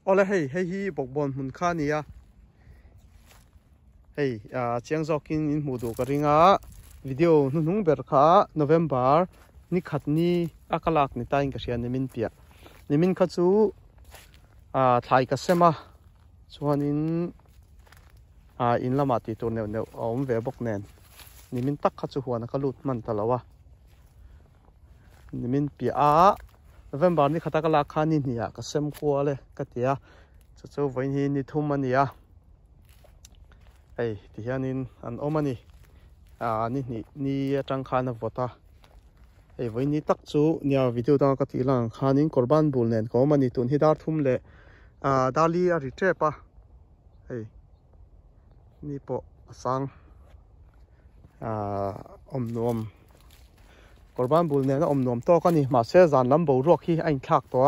ole hei hi bokbon mun kha nia hei chiang zokin in mu du ka ringa video nung ber kha November ni khat ni akalak ni ta in ka sia nimin pia nimin kha chu thlai ka sema chuanin in lama ti tur neu neu om ve bok nen nimin tak kha chu huana ka lut man talawa nimin pia November ni khata kala khani nia ka sem ko le ka tia chu voin hi ni thum ania ei ti hianin an omani ni atang khana vota ei voin ni tak chu nia video da ka ti lang khanin korban bul nen ko mani tun hi dar thum le dali a ritre pa ei ni po sang om nom korban bul nen om nom to ka ni ma se zan lam bo rok hi ain thak to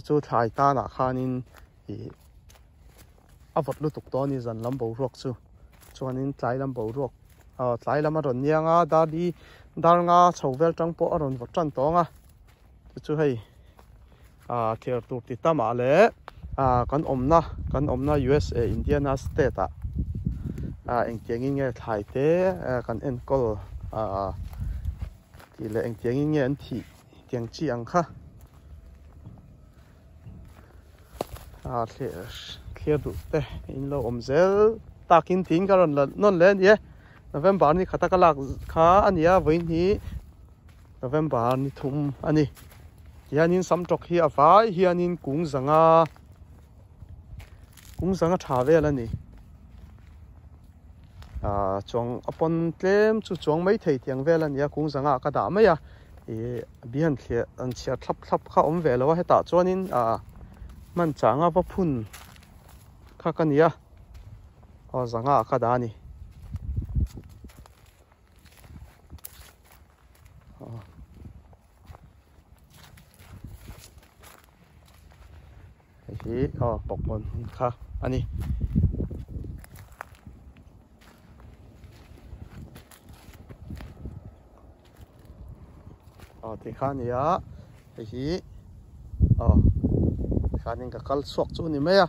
chu thai ta na khanin i avot lu tuk to ni zan lam bo rok chu chuanin tlai lam bo rok tlai lam a ron nianga dali darnga chhovel tang po a ron vot tran to nga chu hei thiar tur ti tama le kan omna USA Indiana state eng tiangin nge thlai te kan en kol ti le eng tiangin nge an thi tiang chi ang kha clear du te in lo omzel takin tin karon non len ye November ni khata kalak kha ania voin hi November ni thum ani hianin samtok hi avai hianin kung zanga thavel ani chong upon tlem chu chong mai thei tiang vel ania kung zanga ka da mai bihan thia an chia thlap kha om ve lo heta chuanin man changa va phun kha kania zanga ka da ni hi pokmon kha ani thì khá nia thì khá nên cả kal suak chu ni me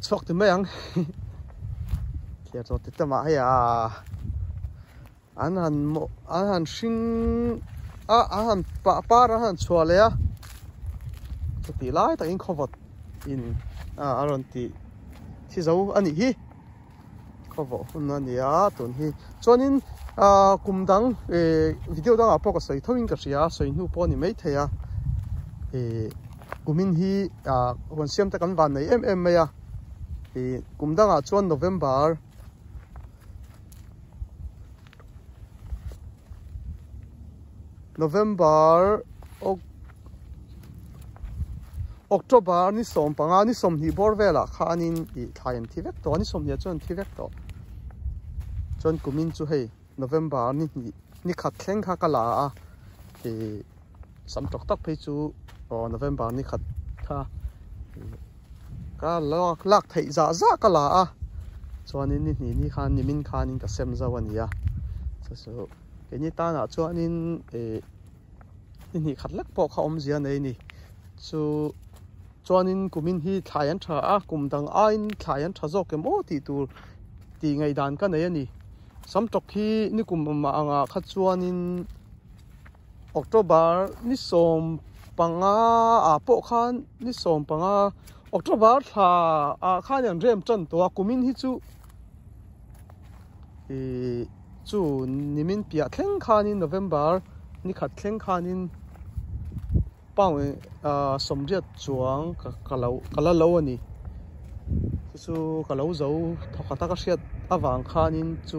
suak thì me ang kia rồi thì ta mà hay anh han sinh han pa ra han chua le thì lại ta in cover in aron ti dấu anh hi cover hun ania tun hi chuanin cùng đăng video đó là soi thông tin cái gì soi nu po ni mấy thầy cùng mình hi hoàn xem ta căn bản này em mày cùng đăng chuan November October ni som panga ni som hi bor vela khanin i thain thivek to ni som ya chuan thivek to chuan kumin chu hei November ni khat thleng kha kala samtok tak phei chu November ni khat kha ka lak thei za kala chuanin ni khan ni min khanin ka sem zawania so ke ni ta na chuanin ni khat lak po kha om zia nei ni chu chuanin kumin hi thlaian tha kum dang ain thlaian tha zo ke mo ti tur ti ngai dan ka nei ani samtok hi ni kum ma anga kha chuanin October ni som panga po khan ni som panga October tha khan yang rem chan to kumin hi chu nimin pia thleng khanin November ni khat thleng khanin pang somriat chuang kala lo ani chu kalau zo thakata ka siat awang khanin chu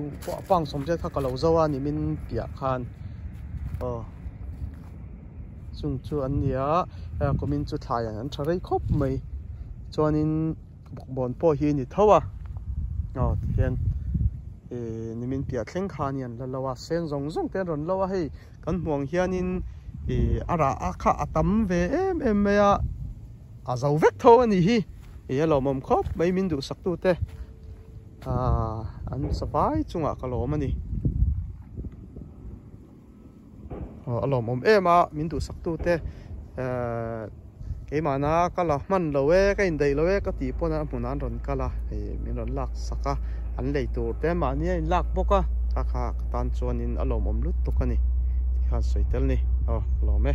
pang somriat kha kalau zo ani min pia khan chung chu an nia komin chu thlai an tharei khop mai chuanin bon po hi ni thawa hian nimin pia thleng khanian lalawa sen zong te ron lawa hei kan hmuang hianin ara akha atam ve em maya zo vek tho ani hi lo mom khop mai min du sak tu te an savai chunga ka lo mani lo mom ema min du sak tu te cái mà na cái là mình lâu cái in đây lâu cái tí po na muốn ăn rồi cái là cái mình rồi lạc saka anh lấy tụ thế mà ni lạc bốc à các tan chuan in alo mom lut tu cái này khá sweet này lo me